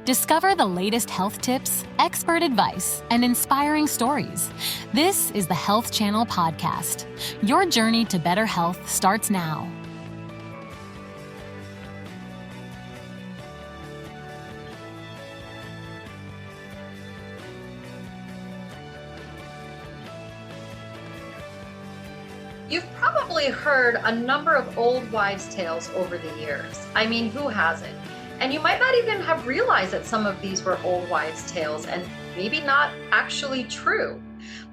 Discover the latest health tips, expert advice, and inspiring stories. This is the Health Channel Podcast. Your journey to better health starts now. You've probably heard a number of old wives' tales over the years. I mean, who hasn't? And you might not even have realized that some of these were old wives' tales and maybe not actually true.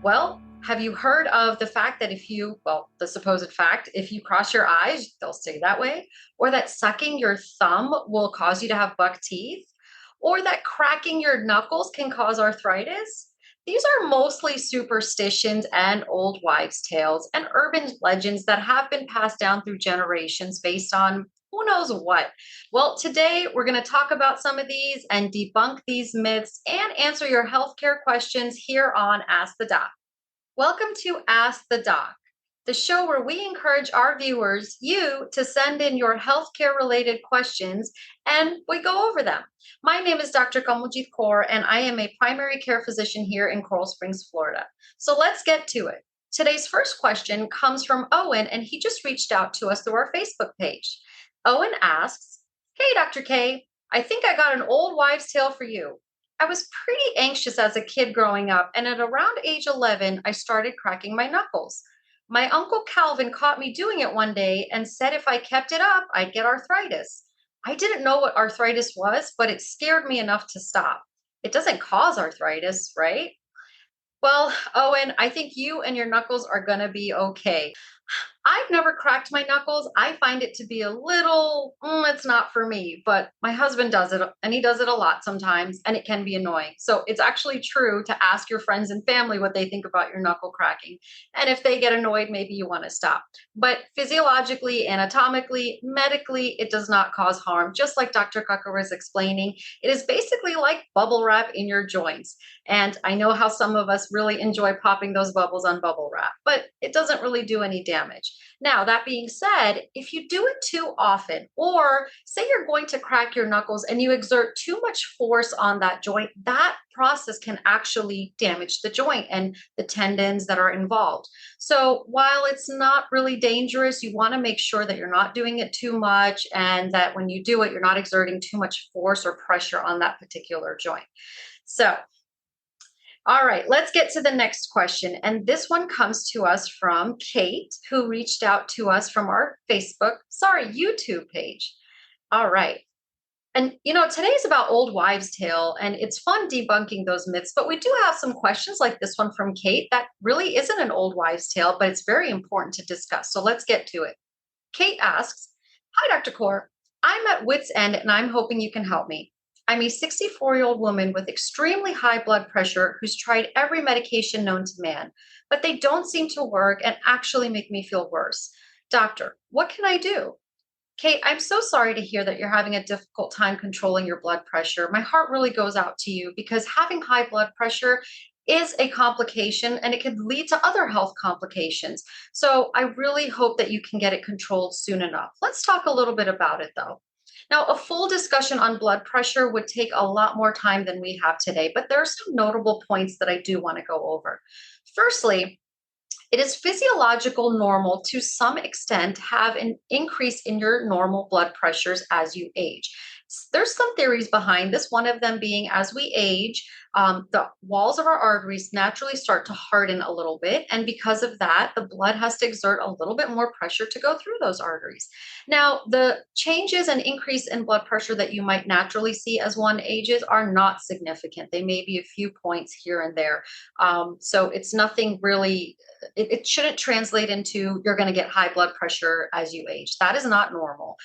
Well, have you heard of the fact that the supposed fact, if you cross your eyes, they'll stay that way? Or that sucking your thumb will cause you to have buck teeth? Or that cracking your knuckles can cause arthritis? These are mostly superstitions and old wives' tales and urban legends that have been passed down through generations based on who knows what. Well, today we're going to talk about some of these and debunk these myths and answer your healthcare questions here on Ask the Doc. Welcome to Ask the Doc, the show where we encourage our viewers, you, to send in your healthcare related questions and we go over them. My name is Dr. Kamaljit Kaur and I am a primary care physician here in Coral Springs, Florida. So let's get to it. Today's first question comes from Owen and he just reached out to us through our Facebook page. Owen asks, "Hey, Dr. K, I think I got an old wives' tale for you. I was pretty anxious as a kid growing up, and at around age 11, I started cracking my knuckles. My uncle Calvin caught me doing it one day and said if I kept it up, I'd get arthritis. I didn't know what arthritis was, but it scared me enough to stop. It doesn't cause arthritis, right?" Well, Owen, I think you and your knuckles are going to be okay. I've never cracked my knuckles. I find it to be a little, it's not for me, but my husband does it and he does it a lot sometimes and it can be annoying. So it's actually true to ask your friends and family what they think about your knuckle cracking. And if they get annoyed, maybe you want to stop. But physiologically, anatomically, medically, it does not cause harm. Just like Dr. Kaur was explaining, it is basically like bubble wrap in your joints. And I know how some of us really enjoy popping those bubbles on bubble wrap, but it doesn't really do any damage. Now, that being said, if you do it too often, or say you're going to crack your knuckles and you exert too much force on that joint, that process can actually damage the joint and the tendons that are involved. So while it's not really dangerous, you want to make sure that you're not doing it too much and that when you do it, you're not exerting too much force or pressure on that particular joint. So all right, let's get to the next question. And this one comes to us from Kate, who reached out to us from our YouTube page. All right. And, today's about old wives' tale, and it's fun debunking those myths, but we do have some questions like this one from Kate that really isn't an old wives' tale, but it's very important to discuss. So let's get to it. Kate asks, "Hi, Dr. Kaur. I'm at wit's end, and I'm hoping you can help me. I'm a 64-year-old woman with extremely high blood pressure who's tried every medication known to man, but they don't seem to work and actually make me feel worse. Doctor, what can I do?" Kate, I'm so sorry to hear that you're having a difficult time controlling your blood pressure. My heart really goes out to you because having high blood pressure is a complication and it could lead to other health complications. So I really hope that you can get it controlled soon enough. Let's talk a little bit about it though. Now, a full discussion on blood pressure would take a lot more time than we have today, but there are some notable points that I do want to go over. Firstly, it is physiological normal to some extent to have an increase in your normal blood pressures as you age. There's some theories behind this, one of them being as we age, the walls of our arteries naturally start to harden a little bit. And because of that, the blood has to exert a little bit more pressure to go through those arteries. Now, the changes and increase in blood pressure that you might naturally see as one ages are not significant. They may be a few points here and there. So it's nothing really, it shouldn't translate into you're going to get high blood pressure as you age. That is not normal.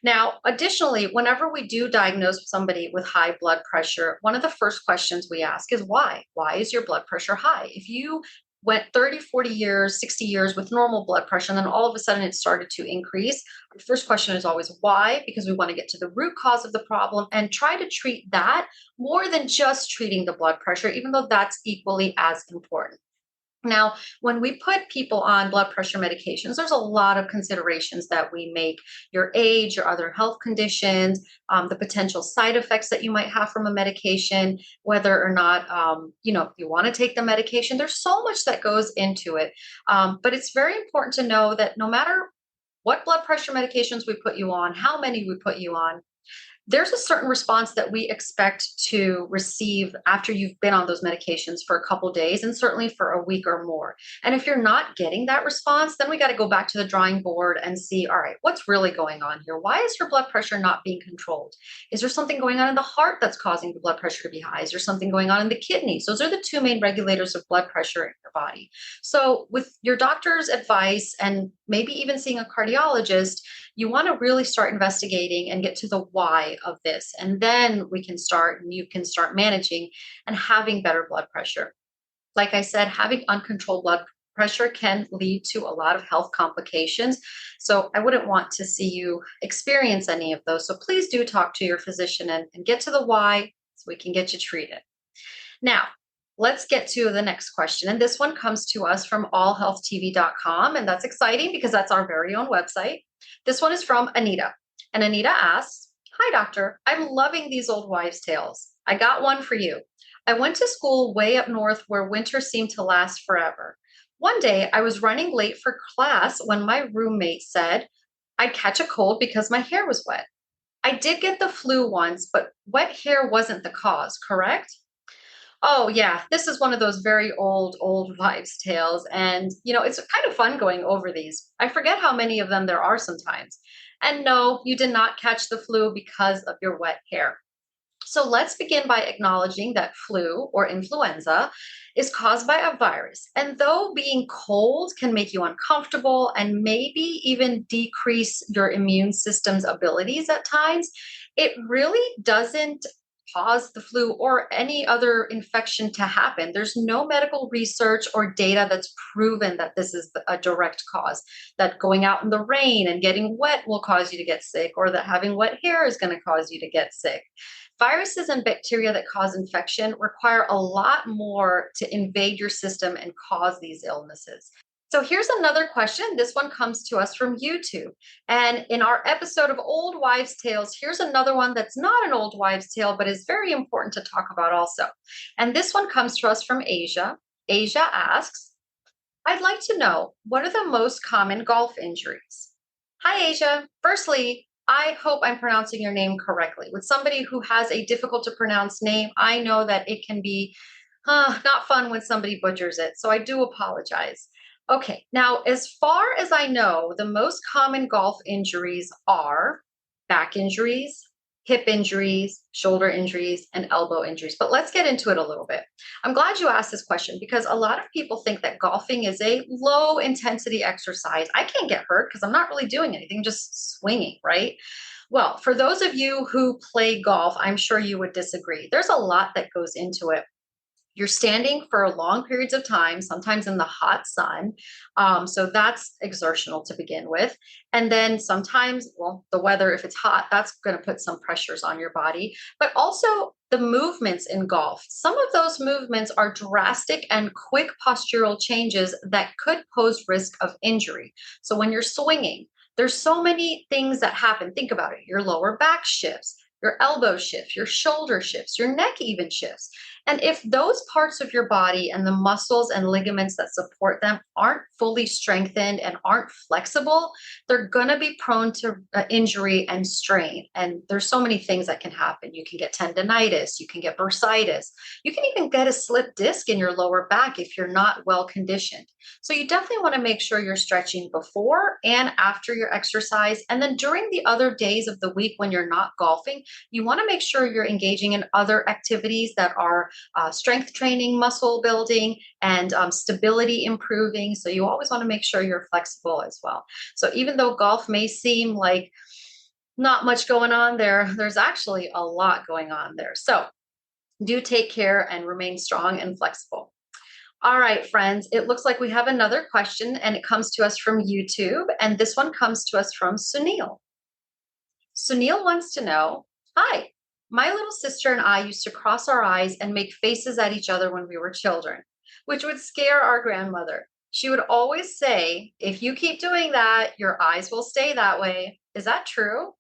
Now, additionally, whenever we do diagnose somebody with high blood pressure, one of the first questions we ask is why? Why is your blood pressure high? If you went 30, 40 years, 60 years with normal blood pressure, and then all of a sudden it started to increase, the first question is always why, because we want to get to the root cause of the problem and try to treat that more than just treating the blood pressure, even though that's equally as important. Now, when we put people on blood pressure medications, there's a lot of considerations that we make: your age, your other health conditions, the potential side effects that you might have from a medication, whether or not, you want to take the medication. There's so much that goes into it. But it's very important to know that no matter what blood pressure medications we put you on, how many we put you on, there's a certain response that we expect to receive after you've been on those medications for a couple days, and certainly for a week or more. And if you're not getting that response, then we got to go back to the drawing board and see, all right, what's really going on here? Why is your blood pressure not being controlled? Is there something going on in the heart that's causing the blood pressure to be high? Is there something going on in the kidneys? Those are the two main regulators of blood pressure in your body. So with your doctor's advice, and maybe even seeing a cardiologist, you want to really start investigating and get to the why of this. And then you can start managing and having better blood pressure. Like I said, having uncontrolled blood pressure can lead to a lot of health complications. So I wouldn't want to see you experience any of those. So please do talk to your physician and get to the why so we can get you treated. Now, let's get to the next question. And this one comes to us from allhealthtv.com. And that's exciting because that's our very own website. This one is from Anita. And Anita asks, "Hi, doctor. I'm loving these old wives' tales. I got one for you. I went to school way up north where winter seemed to last forever. One day I was running late for class when my roommate said I'd catch a cold because my hair was wet. I did get the flu once, but wet hair wasn't the cause, correct?" Oh, yeah. This is one of those very old wives' tales. And, it's kind of fun going over these. I forget how many of them there are sometimes. And no, you did not catch the flu because of your wet hair. So let's begin by acknowledging that flu or influenza is caused by a virus. And though being cold can make you uncomfortable and maybe even decrease your immune system's abilities at times, it really doesn't cause the flu or any other infection to happen. There's no medical research or data that's proven that this is a direct cause, that going out in the rain and getting wet will cause you to get sick, or that having wet hair is going to cause you to get sick. Viruses and bacteria that cause infection require a lot more to invade your system and cause these illnesses. So here's another question. This one comes to us from YouTube. And in our episode of Old Wives' Tales, here's another one that's not an old wives' tale, but is very important to talk about also. And this one comes to us from Asia. Asia asks, "I'd like to know, what are the most common golf injuries?" Hi, Asia. Firstly, I hope I'm pronouncing your name correctly. With somebody who has a difficult to pronounce name, I know that it can be not fun when somebody butchers it. So I do apologize. Okay, now as far as I know, the most common golf injuries are back injuries, hip injuries, shoulder injuries, and elbow injuries. But let's get into it a little bit. I'm glad you asked this question because a lot of people think that golfing is a low intensity exercise. I can't get hurt because I'm not really doing anything, just swinging, right? Well, for those of you who play golf, I'm sure you would disagree. There's a lot that goes into it. You're standing for long periods of time, sometimes in the hot sun. So that's exertional to begin with. And then sometimes, well, the weather, if it's hot, that's going to put some pressures on your body. But also the movements in golf. Some of those movements are drastic and quick postural changes that could pose risk of injury. So when you're swinging, there's so many things that happen. Think about it. Your lower back shifts, your elbow shifts, your shoulder shifts, your neck even shifts. And if those parts of your body and the muscles and ligaments that support them aren't fully strengthened and aren't flexible, they're going to be prone to injury and strain. And there's so many things that can happen. You can get tendonitis, you can get bursitis, you can even get a slipped disc in your lower back if you're not well conditioned. So you definitely want to make sure you're stretching before and after your exercise. And then during the other days of the week when you're not golfing, you want to make sure you're engaging in other activities that are strength training, muscle building, and stability improving. So you always want to make sure you're flexible as well. So even though golf may seem like not much going on there, there's actually a lot going on there. So do take care and remain strong and flexible. All right, friends, it looks like we have another question, and it comes to us from YouTube. And this one comes to us from Sunil. Sunil wants to know, "Hi, my little sister and I used to cross our eyes and make faces at each other when we were children. which would scare our grandmother. She would always say, if you keep doing that, your eyes will stay that way. Is that true?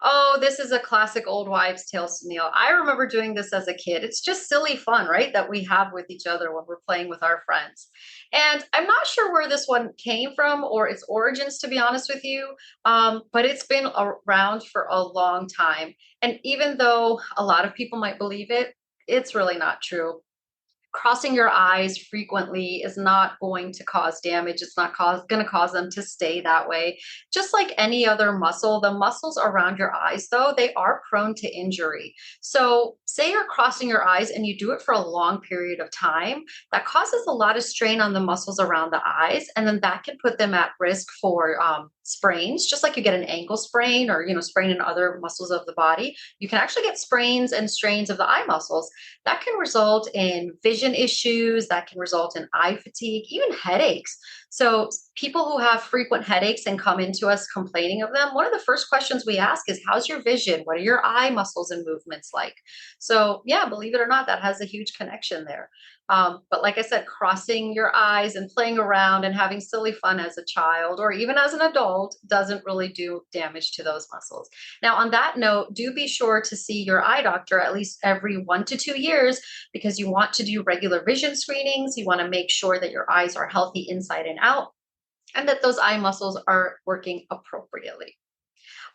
Oh, this is a classic old wives' tale, Sunil. I remember doing this as a kid. It's just silly fun, right? That we have with each other when we're playing with our friends. And I'm not sure where this one came from or its origins, to be honest with you, but it's been around for a long time. And even though a lot of people might believe it, it's really not true. Crossing your eyes frequently is not going to cause damage. It's not going to cause them to stay that way. Just like any other muscle, the muscles around your eyes, though, they are prone to injury. So, say you're crossing your eyes and you do it for a long period of time, that causes a lot of strain on the muscles around the eyes, and then that can put them at risk for sprains. Just like you get an ankle sprain or sprain in other muscles of the body, you can actually get sprains and strains of the eye muscles that can result in vision issues, that can result in eye fatigue, even headaches. So, people who have frequent headaches and come into us complaining of them, one of the first questions we ask is, how's your vision? What are your eye muscles and movements like? So, yeah, believe it or not, that has a huge connection there. But like I said, crossing your eyes and playing around and having silly fun as a child or even as an adult doesn't really do damage to those muscles. Now, on that note, do be sure to see your eye doctor at least every 1 to 2 years because you want to do regular vision screenings. You want to make sure that your eyes are healthy inside and out and that those eye muscles are working appropriately.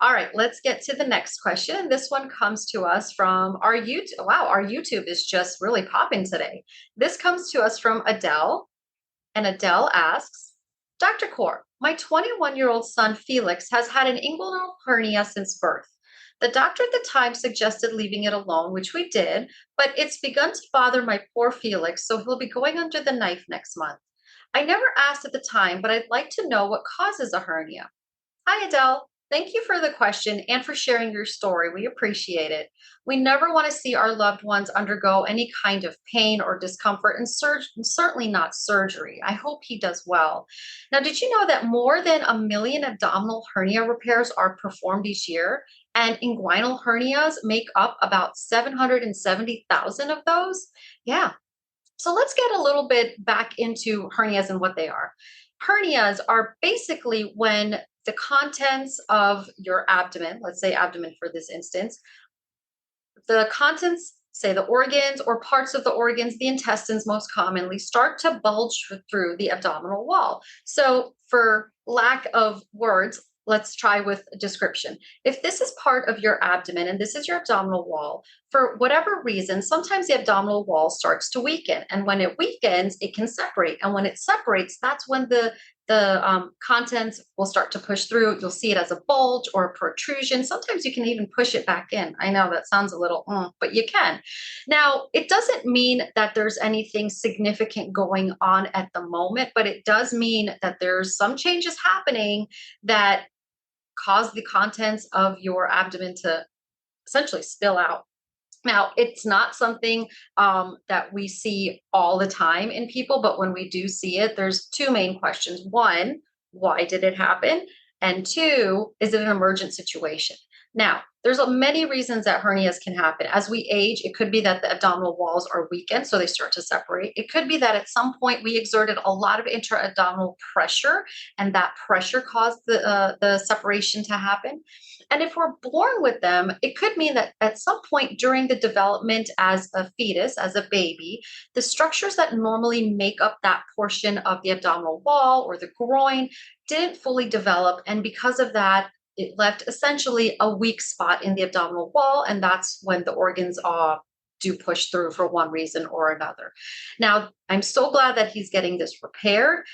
All right, let's get to the next question. And this one comes to us from our YouTube. Wow, our YouTube is just really popping today. This comes to us from Adele. And Adele asks, Dr. Kaur, my 21-year-old son Felix has had an inguinal hernia since birth. The doctor at the time suggested leaving it alone, which we did, but it's begun to bother my poor Felix, so he'll be going under the knife next month. I never asked at the time, but I'd like to know what causes a hernia. Hi, Adele. Thank you for the question and for sharing your story. We appreciate it. We never want to see our loved ones undergo any kind of pain or discomfort, and certainly not surgery. I hope he does well. Now, did you know that more than 1 million abdominal hernia repairs are performed each year? And inguinal hernias make up about 770,000 of those? Yeah. So let's get a little bit back into hernias and what they are. Hernias are basically when the contents of your abdomen, let's say abdomen for this instance, the contents, say the organs or parts of the organs, the intestines most commonly, start to bulge through the abdominal wall. So, for lack of words, let's try with a description. If this is part of your abdomen and this is your abdominal wall, for whatever reason, sometimes the abdominal wall starts to weaken. And when it weakens, it can separate. And when it separates, that's when the contents will start to push through. You'll see it as a bulge or a protrusion. Sometimes you can even push it back in. I know that sounds a little, but you can. Now, it doesn't mean that there's anything significant going on at the moment, but it does mean that there's some changes happening that cause the contents of your abdomen to essentially spill out. Now, it's not something that we see all the time in people, but when we do see it, there's two main questions. One, why did it happen? And two, is it an emergent situation? Now, there's many reasons that hernias can happen. As we age, it could be that the abdominal walls are weakened, so they start to separate. It could be that at some point we exerted a lot of intra-abdominal pressure, and that pressure caused the separation to happen. And if we're born with them, it could mean that at some point during the development as a fetus, as a baby, the structures that normally make up that portion of the abdominal wall or the groin didn't fully develop. And because of that, it left essentially a weak spot in the abdominal wall. And that's when the organs do push through for one reason or another. Now, I'm so glad that he's getting this repaired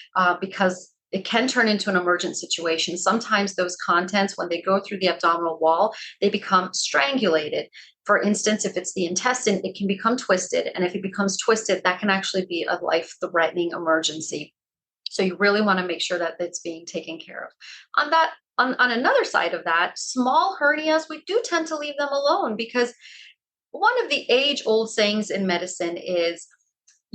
because it can turn into an emergent situation. Sometimes those contents, when they go through the abdominal wall, they become strangulated. For instance, if it's the intestine, it can become twisted. And if it becomes twisted, that can actually be a life-threatening emergency. So you really want to make sure that it's being taken care of. On another side of that, small hernias, we do tend to leave them alone because one of the age-old sayings in medicine is,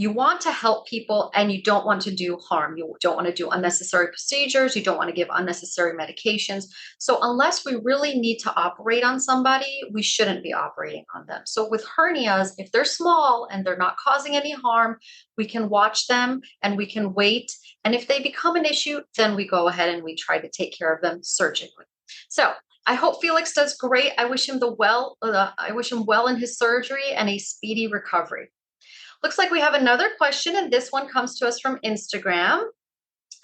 You want to help people and you don't want to do harm. You don't want to do unnecessary procedures. You don't want to give unnecessary medications. So unless we really need to operate on somebody, we shouldn't be operating on them. So with hernias, if they're small and they're not causing any harm, we can watch them and we can wait. And if they become an issue, then we go ahead and we try to take care of them surgically. So I hope Felix does great. I wish him I wish him well in his surgery and a speedy recovery. Looks like we have another question, and this one comes to us from Instagram.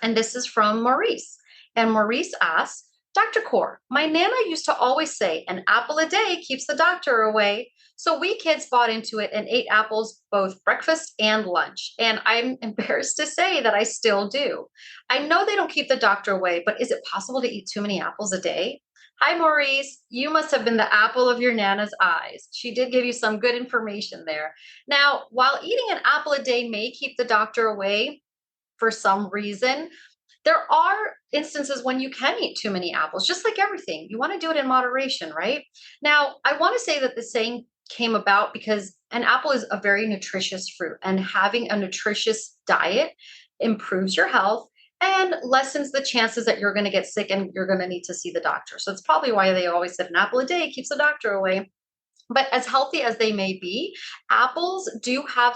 And this is from Maurice. And Maurice asks, Dr. Kaur, my Nana used to always say an apple a day keeps the doctor away. So we kids bought into it and ate apples both breakfast and lunch. And I'm embarrassed to say that I still do. I know they don't keep the doctor away, but is it possible to eat too many apples a day? Hi, Maurice. You must have been the apple of your Nana's eyes. She did give you some good information there. Now, while eating an apple a day may keep the doctor away for some reason, there are instances when you can eat too many apples, just like everything. You want to do it in moderation, right? Now, I want to say that the saying came about because an apple is a very nutritious fruit, and having a nutritious diet improves your health and lessens the chances that you're going to get sick and you're going to need to see the doctor. So it's probably why they always said an apple a day keeps the doctor away. But as healthy as they may be, apples do have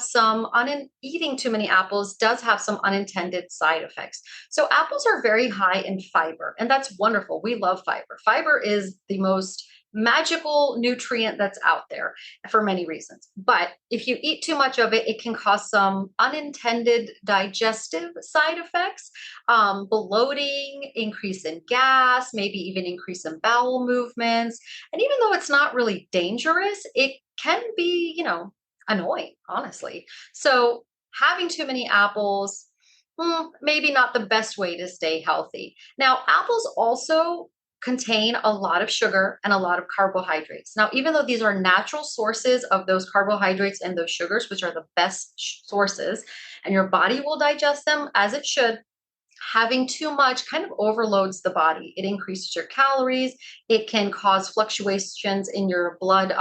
eating too many apples does have some unintended side effects. So apples are very high in fiber, and that's wonderful. We love fiber. Fiber is the most magical nutrient that's out there for many reasons. But if you eat too much of it, it can cause some unintended digestive side effects, bloating, increase in gas, maybe even increase in bowel movements. And even though it's not really dangerous, it can be, annoying, honestly. So having too many apples, maybe not the best way to stay healthy. Now, apples also contain a lot of sugar and a lot of carbohydrates. Now, even though these are natural sources of those carbohydrates and those sugars, which are the best sources, and your body will digest them as it should, having too much kind of overloads the body. It increases your calories. It can cause fluctuations in your blood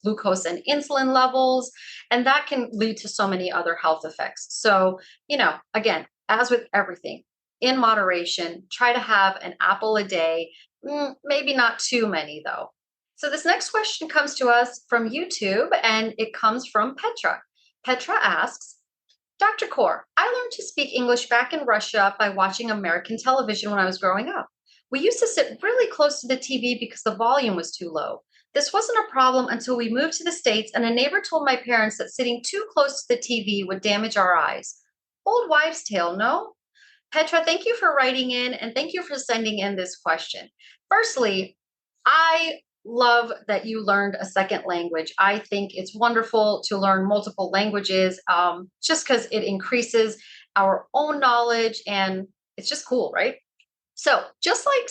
glucose and insulin levels, and that can lead to so many other health effects. So, again, as with everything, in moderation, try to have an apple a day. Maybe not too many, though. So this next question comes to us from YouTube, and it comes from Petra. Petra asks, Dr. Kaur, I learned to speak English back in Russia by watching American television when I was growing up. We used to sit really close to the TV because the volume was too low. This wasn't a problem until we moved to the States, and a neighbor told my parents that sitting too close to the TV would damage our eyes. Old wives' tale, no? Petra, thank you for writing in and thank you for sending in this question. Firstly, I love that you learned a second language. I think it's wonderful to learn multiple languages just because it increases our own knowledge and it's just cool, right? So just like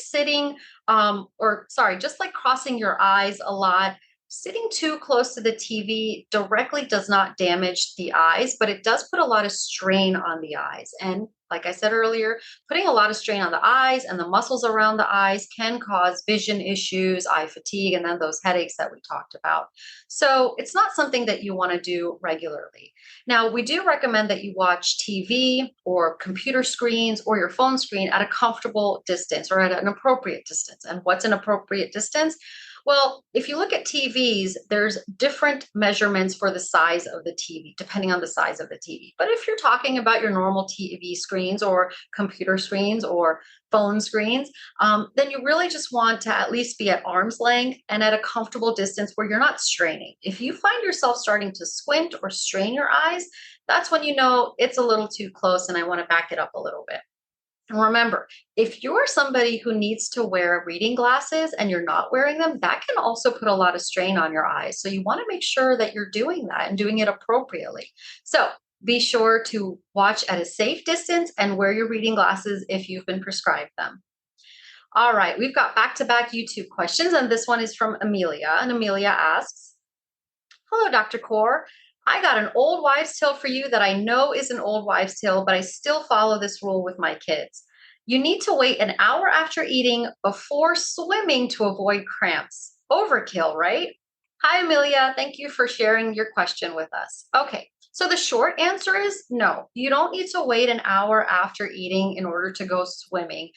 just like crossing your eyes a lot, sitting too close to the TV directly does not damage the eyes, but it does put a lot of strain on the eyes. And like I said earlier, putting a lot of strain on the eyes and the muscles around the eyes can cause vision issues, eye fatigue, and then those headaches that we talked about. So it's not something that you want to do regularly. Now, we do recommend that you watch TV or computer screens or your phone screen at a comfortable distance or at an appropriate distance. And what's an appropriate distance? Well, if you look at TVs, there's different measurements for the size of the TV, depending on the size of the TV. But if you're talking about your normal TV screens or computer screens or phone screens, then you really just want to at least be at arm's length and at a comfortable distance where you're not straining. If you find yourself starting to squint or strain your eyes, that's when you know it's a little too close and I want to back it up a little bit. And remember, if you're somebody who needs to wear reading glasses and you're not wearing them, that can also put a lot of strain on your eyes. So you want to make sure that you're doing that and doing it appropriately. So be sure to watch at a safe distance and wear your reading glasses if you've been prescribed them. All right, we've got back-to-back YouTube questions, and this one is from Amelia. And Amelia asks, hello, Dr. Kaur. I got an old wives' tale for you that I know is an old wives' tale, but I still follow this rule with my kids. You need to wait an hour after eating before swimming to avoid cramps. Overkill, right? Hi, Amelia. Thank you for sharing your question with us. Okay, So the short answer is no, you don't need to wait an hour after eating in order to go swimming.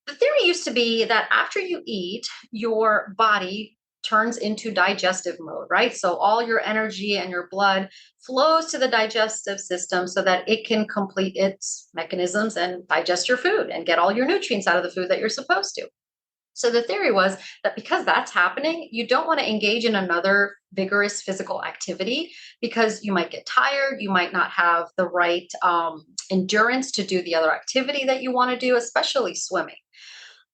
The theory used to be that after you eat, your body turns into digestive mode, right? So all your energy and your blood flows to the digestive system so that it can complete its mechanisms and digest your food and get all your nutrients out of the food that you're supposed to. So the theory was that because that's happening, you don't want to engage in another vigorous physical activity because you might get tired, you might not have the right endurance to do the other activity that you want to do, especially swimming.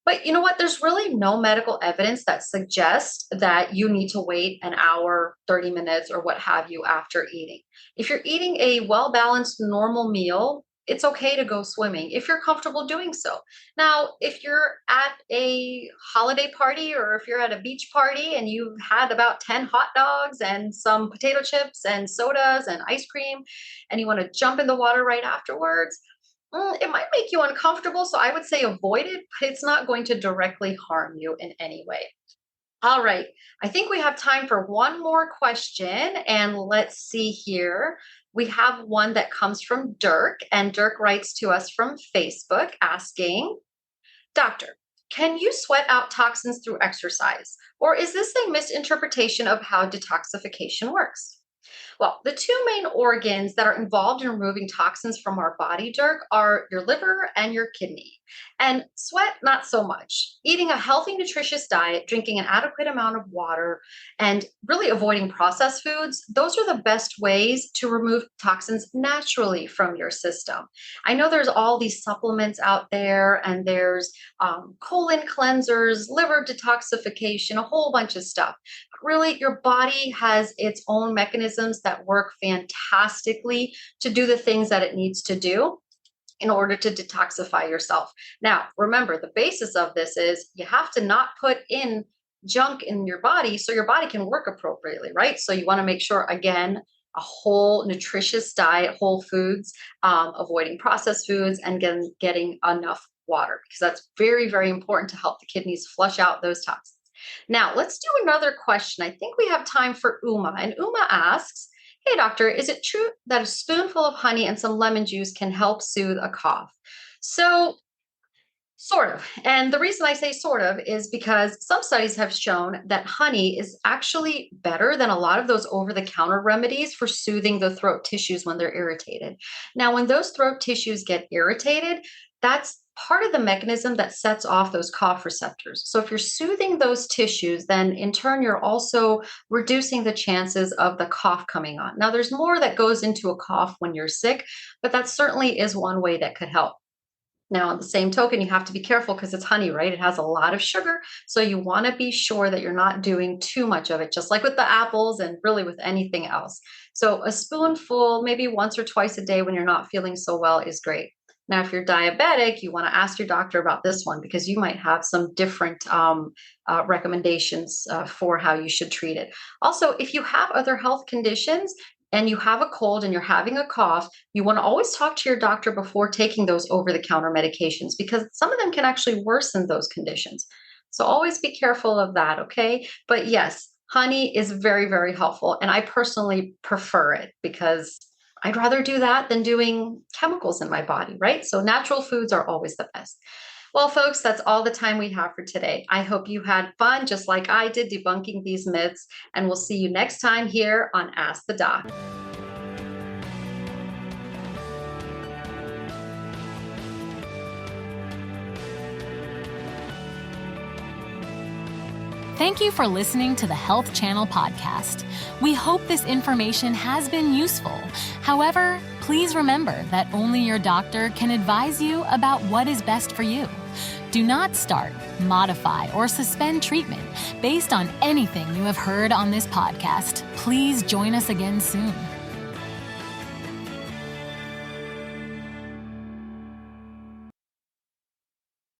But you know what? There's really no medical evidence that suggests that you need to wait an hour, 30 minutes, or what have you after eating. If you're eating a well balanced, normal meal, it's okay to go swimming if you're comfortable doing so. Now, if you're at a holiday party or if you're at a beach party and you've had about 10 hot dogs and some potato chips and sodas and ice cream, and you want to jump in the water right afterwards, it might make you uncomfortable, so I would say avoid it, but it's not going to directly harm you in any way. All right, I think we have time for one more question, and let's see here. We have one that comes from Dirk, and Dirk writes to us from Facebook asking, Doctor, can you sweat out toxins through exercise? Or is this a misinterpretation of how detoxification works? Well, the two main organs that are involved in removing toxins from our body, Dirk, are your liver and your kidney. And sweat, not so much. Eating a healthy, nutritious diet, drinking an adequate amount of water, and really avoiding processed foods, those are the best ways to remove toxins naturally from your system. I know there's all these supplements out there, and there's colon cleansers, liver detoxification, a whole bunch of stuff. Really, your body has its own mechanisms that work fantastically to do the things that it needs to do in order to detoxify yourself. Now, remember, the basis of this is you have to not put in junk in your body so your body can work appropriately, right? So you want to make sure, again, a whole nutritious diet, whole foods, avoiding processed foods, and getting enough water, because that's very, very important to help the kidneys flush out those toxins. Now, let's do another question. I think we have time for Uma. And Uma asks, hey, doctor, is it true that a spoonful of honey and some lemon juice can help soothe a cough? So, sort of. And the reason I say sort of is because some studies have shown that honey is actually better than a lot of those over-the-counter remedies for soothing the throat tissues when they're irritated. Now, when those throat tissues get irritated, that's part of the mechanism that sets off those cough receptors. So if you're soothing those tissues, then in turn, you're also reducing the chances of the cough coming on. Now, there's more that goes into a cough when you're sick, but that certainly is one way that could help. Now, on the same token, you have to be careful because it's honey, right? It has a lot of sugar. So you want to be sure that you're not doing too much of it, just like with the apples and really with anything else. So a spoonful, maybe once or twice a day when you're not feeling so well is great. Now, if you're diabetic, you want to ask your doctor about this one because you might have some different recommendations for how you should treat it. Also, if you have other health conditions and you have a cold and you're having a cough, you want to always talk to your doctor before taking those over-the-counter medications because some of them can actually worsen those conditions. So always be careful of that, okay? But yes, honey is very, very helpful. And I personally prefer it because I'd rather do that than doing chemicals in my body, right? So natural foods are always the best. Well, folks, that's all the time we have for today. I hope you had fun, just like I did, debunking these myths. And we'll see you next time here on Ask the Doc. Thank you for listening to the Health Channel podcast. We hope this information has been useful. However, please remember that only your doctor can advise you about what is best for you. Do not start, modify, or suspend treatment based on anything you have heard on this podcast. Please join us again soon.